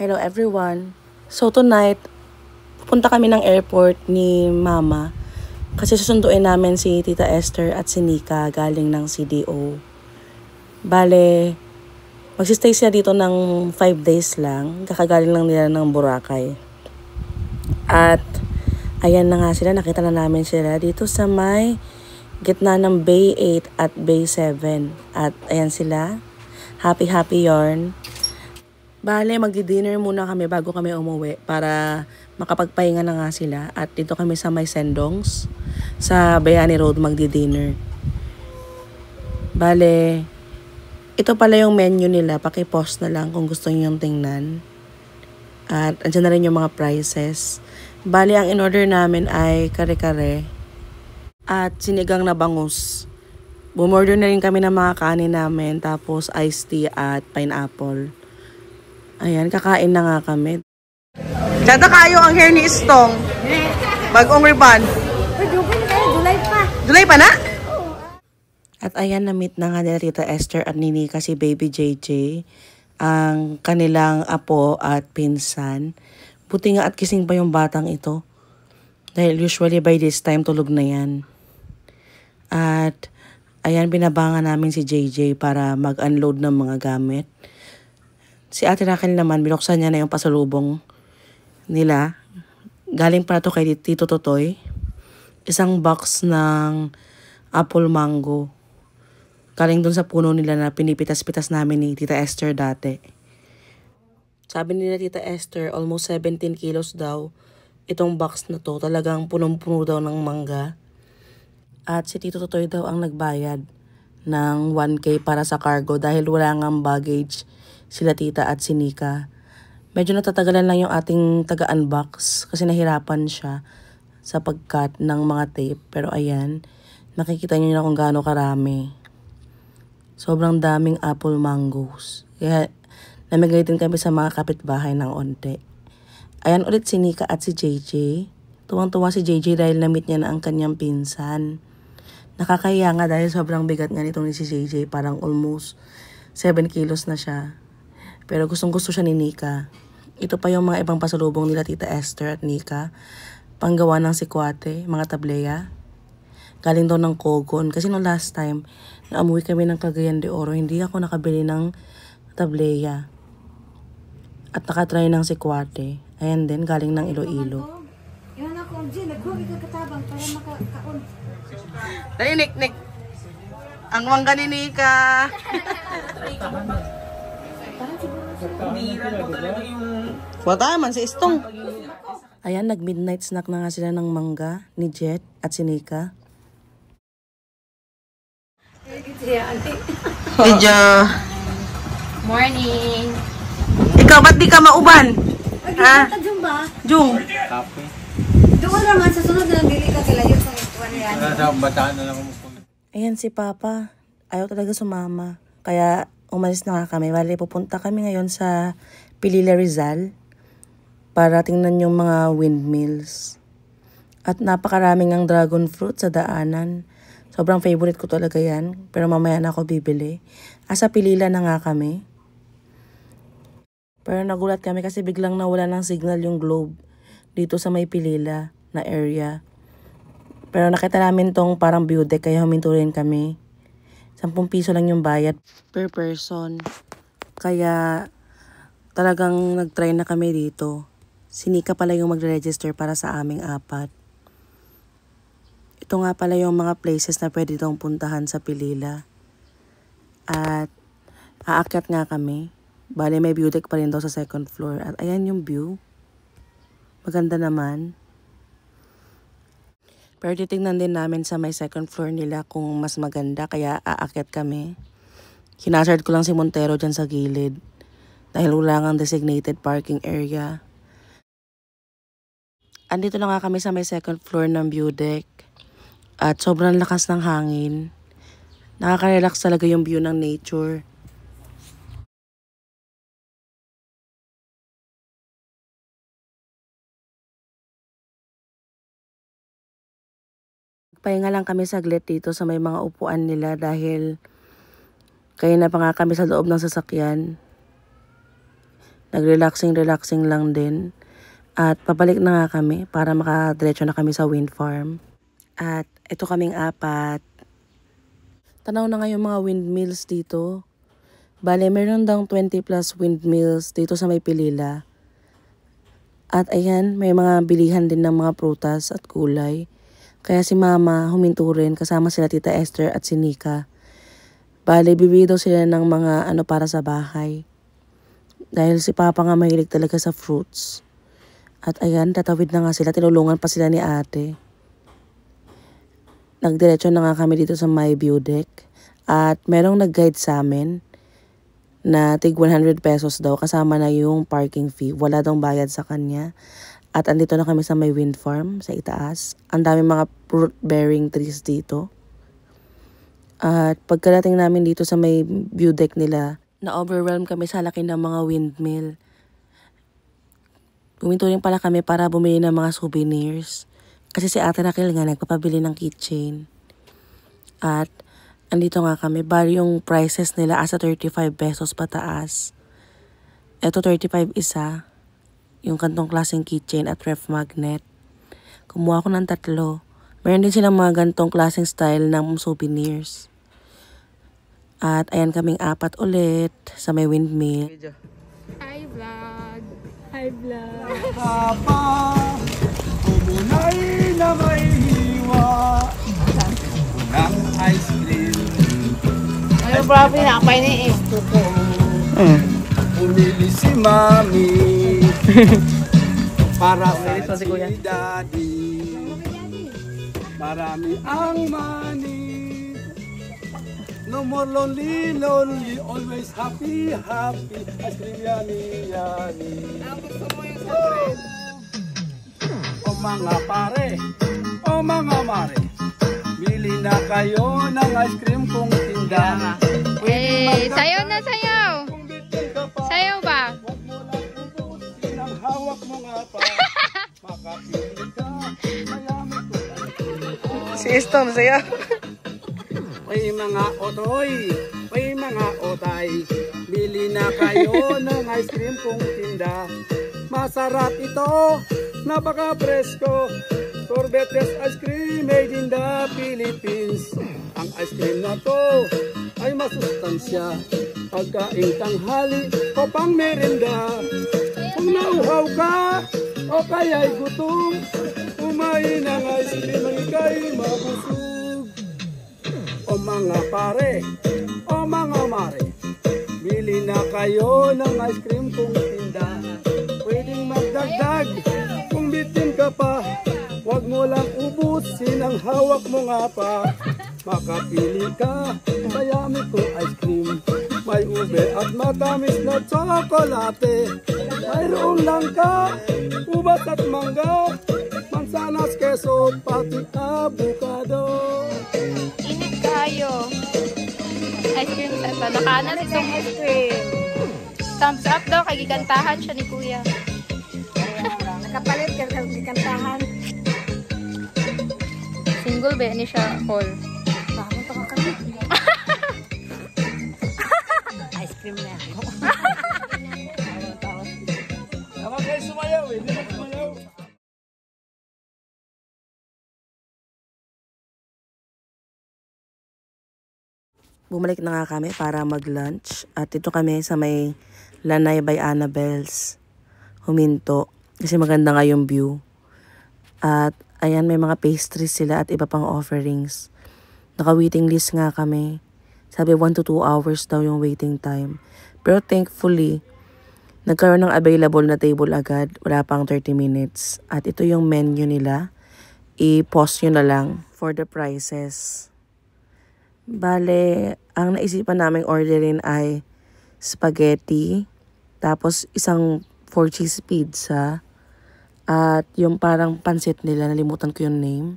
Hello everyone. So tonight, pupunta kami ng airport ni Mama kasi susunduin namin si Tita Esther at si Nika galing ng CDO. Bale, magsistay sila dito ng 5 days lang. Kakagaling lang nila ng Boracay. At ayan na nga sila, nakita na namin sila dito sa may gitna ng Bay 8 at Bay 7. At ayan sila, happy yarn. Bale, magdi-dinner muna kami bago kami umuwi para makapagpahinga na nga sila. At dito kami sa may Sendongs, sa Bayani Road magdi-dinner. Bale, ito pala yung menu nila. Paki-post na lang kung gusto niyo yung tingnan. At andyan na rin yung mga prices. Bale, ang in-order namin ay kare-kare at sinigang na bangus. Bumorder na rin kami ng mga kanin namin, tapos iced tea at pineapple. Ayan, kakain na nga kami. Tsada kayo ang hair ni Istong. Bagong ribbon. July pa na? At ayan, na-meet na nga nila Tita Esther at Nika si Baby JJ. Ang kanilang apo at pinsan. Buti nga at kising pa yung batang ito. Dahil usually by this time tulog na yan. At ayan, binabangan namin si JJ para mag-unload ng mga gamit. Si Ate Raquel naman, binuksan niya na yung pasalubong nila. Galing pa to kay Tito Totoy. Isang box ng apple mango. Galing dun sa puno nila na pinipitas-pitas namin ni Tita Esther dati. Sabi nila Tita Esther, almost 17 kilos daw itong box na to. Talagang punong-puno daw ng mangga. At si Tito Totoy daw ang nagbayad ng 1K para sa cargo dahil wala ngang baggage sila Tita at si Nika. Medyo natatagalan lang yung ating taga-unbox kasi nahirapan siya sa pag-cut ng mga tape. Pero ayan, nakikita niyo na kung gaano karami. Sobrang daming apple mangoes. Kaya namigay din kami sa mga kapitbahay ng onte. Ayan ulit si Nika at si JJ. Tuwang-tuwa si JJ dahil na-meet niya na ang kanyang pinsan. Nakakahiya nga dahil sobrang bigat nga nitong ni si JJ. Parang almost 7 kilos na siya. Pero gustong-gusto siya ni Nika. Ito pa yung mga ibang pasalubong nila Tita Esther at Nika. Panggawa ng sikwate, mga tableya. Galing daw ng Kogon. Kasi nung last time, na umuwi kami ng Cagayan de Oro, hindi ako nakabili ng tableya. At nakatry ng sikwate. Ayan din, galing ng Iloilo. Yan ako, Jin, naghuwi ka katabang para makakaon. Dali, Nik. Ang mangga ni Nika. Wala man si Istong. Ayan, nag-midnight snack na nga sila ng mangga ni Jet at si Nika. Medyo. Morning. Ikaw, ba't di ka mauban? Ha? Jung ba? Jung. Doon naman sa sunod na dili ka sila yung sa ituan yan. Ayan si Papa. Ayaw talaga sumama. Kaya umalis na nga kami. Bale, pupunta kami ngayon sa Pilila Rizal para tingnan yung mga windmills. At napakaraming ang dragon fruit sa daanan. Sobrang favorite ko talaga yan. Pero mamaya na ako bibili. Sa Pilila na nga kami. Pero nagulat kami kasi biglang nawala ng signal yung globe dito sa may Pilila na area. Pero nakita namin tong parang view deck kaya huminto rin kami. 10 piso lang yung bayad per person. Kaya talagang nag-try na kami dito. Si Nika pala yung magre-register para sa aming 4. Ito nga pala yung mga places na pwede itong puntahan sa Pilila. At aakyat nga kami. Bale, may view deck pa rin daw sa 2nd floor. At ayan yung view. Maganda naman. Pero titignan din namin sa may 2nd floor nila kung mas maganda. Kaya aakyat kami. Hinasard ko lang si Montero dyan sa gilid. Dahil wala ngang designated parking area. Andito na nga kami sa may 2nd floor ng view deck. At sobrang lakas ng hangin. Nakaka-relax talaga yung view ng nature. Pahinga lang kami saglit dito sa may mga upuan nila dahil kaya na pa nga kami sa loob ng sasakyan. Nag-relaxing lang din. At pabalik na nga kami para makadiretso na kami sa wind farm. At ito kaming apat. Tanaw na nga yung mga windmills dito. Bale, meron daw 20 plus windmills dito sa may Pilila. At ayan, may mga bilihan din ng mga prutas at kulay. Kaya si Mama huminto rin kasama sila Tita Esther at si Nika. Bale, bibili daw sila ng mga para sa bahay. Dahil si Papa nga mahilig talaga sa fruits. At ayan, tatawid na nga sila. Tinulungan pa sila ni ate. Nagdiretso na nga kami dito sa my view deck. At merong nag-guide sa amin na tig 100 pesos daw kasama na yung parking fee. Wala daw bayad sa kanya. At andito na kami sa may wind farm sa itaas. Ang dami mga fruit bearing trees dito. At pagkarating namin dito sa may view deck nila, na-overwhelm kami sa laki ng mga windmill. Puminto rin pala kami para bumili ng mga souvenirs. Kasi si Ate Raquel nga nagpapabili ng keychain. At andito nga kami. Bali yung prices nila asa 35 pesos pataas. Ito 35 isa. Yung kantong klaseng keychain at ref magnet. Kumuha ko ng 3. Meron din silang mga gantong klaseng style ng souvenirs. At ayan kaming 4 ulit sa may windmill. Hi vlog! Hi vlog! Papa, umunay na may hiwa ng ice cream. Ano ba pinakapay ni eh? Umili si Mami para si Daddy. Marami ang money. No more lonely, always happy. Ice cream yani. Gusto mo yung sa O mga pare, o mga mare, bili na kayo ng ice cream kung tinda. sayaw na sayaw! Kung bitin ka pa, Sayaw ba? huwag mo lang ubusin ang hawak mo nga pa. Makapili ka, mayamit ko. Si Estong saya. May mga otoy, may mga otay, bili na kayo ng ice cream kung tinda. Masarap ito, napaka-presko. Sorbetes ice cream made in the Philippines. Ang ice cream na to ay masustansya. Pagkaing tanghali o pang merenda. Kung nauhaw ka o kaya'y gutom, kumain ng ice cream ang ika'y mabusog. O mga pare, o mga mare, bili na kayo ng ice cream kung tinda. Pwedeng magdagdag kung bitin ka pa. Huwag mo lang ubusin ang hawak mo nga pa. Makapili ka, mayamit ko ice cream. May ube at matamis na tsokolate. Mayroong langka, ubas at mangga, mansanas, keso, pati avocado. Init kayo. Ice cream sa ito. Nakanan itong ice cream. Thumbs up daw. Kay gigantahan siya ni Kuya. Nakapalit ka sa kantahan. Single ba ni siya all? Bakit ako kami? Ice cream na ako. Tama kayo sumayaw eh, hindi na sumayaw. Bumalik na nga kami para mag-lunch. At ito kami sa may Lanay by Annabelle's. Huminto. Kasi maganda nga yung view. At ayan, may mga pastries sila at iba pang offerings. Naka-waiting list nga kami. Sabi 1 to 2 hours daw yung waiting time. Pero thankfully, nagkaroon ng available na table agad. Wala pang 30 minutes. At ito yung menu nila. I-pause nyo na lang for the prices. Bale, ang naisipan naming orderin ay spaghetti, tapos isang 4 cheese pizza, at yung parang pansit nila, nalimutan ko yung name.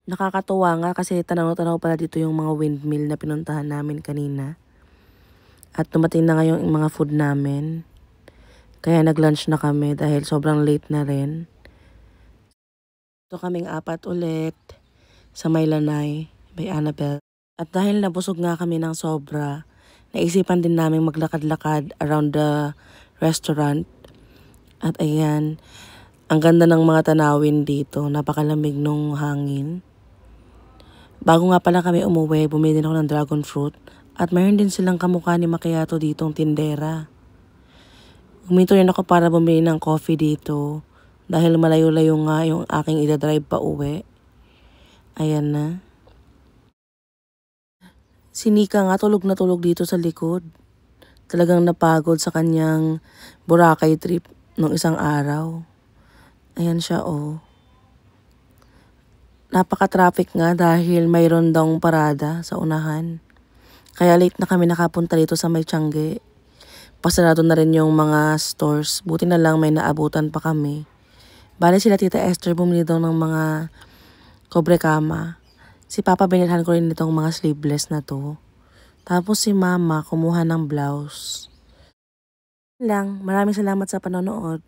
Nakakatuwa nga kasi tanaw-tanaw pala dito yung mga windmill na pinuntahan namin kanina. At dumating na nga yung mga food namin. Kaya nag-lunch na kami dahil sobrang late na rin. Ito kaming 4 ulit sa may Lanay by Annabelle. At dahil nabusog nga kami ng sobra, naisipan din namin maglakad-lakad around the restaurant. At ayan, ang ganda ng mga tanawin dito, napakalamig nung hangin. Bago nga pala kami umuwi, bumili din ako ng dragon fruit at mayroon din silang kamukha ni Macchiato ditong tindera. Huminto rin ako para bumili ng coffee dito dahil malayo-layo nga yung aking idadrive pa uwi. Ayan na. Si Nika nga tulog na tulog dito sa likod. Talagang napagod sa kanyang Boracay trip nung isang araw. Ayan siya oh. Napaka-traffic nga dahil mayroon daw parada sa unahan. Kaya late na kami nakapunta dito sa May Tiangge. Pasarado na rin yung mga stores. Buti na lang may naabutan pa kami. Bale sila Tita Esther bumili daw ng mga kobre kama. Si Papa binilhan ko rin itong mga sleeveless na to. Tapos si Mama kumuha ng blouse. Maraming salamat sa panonood.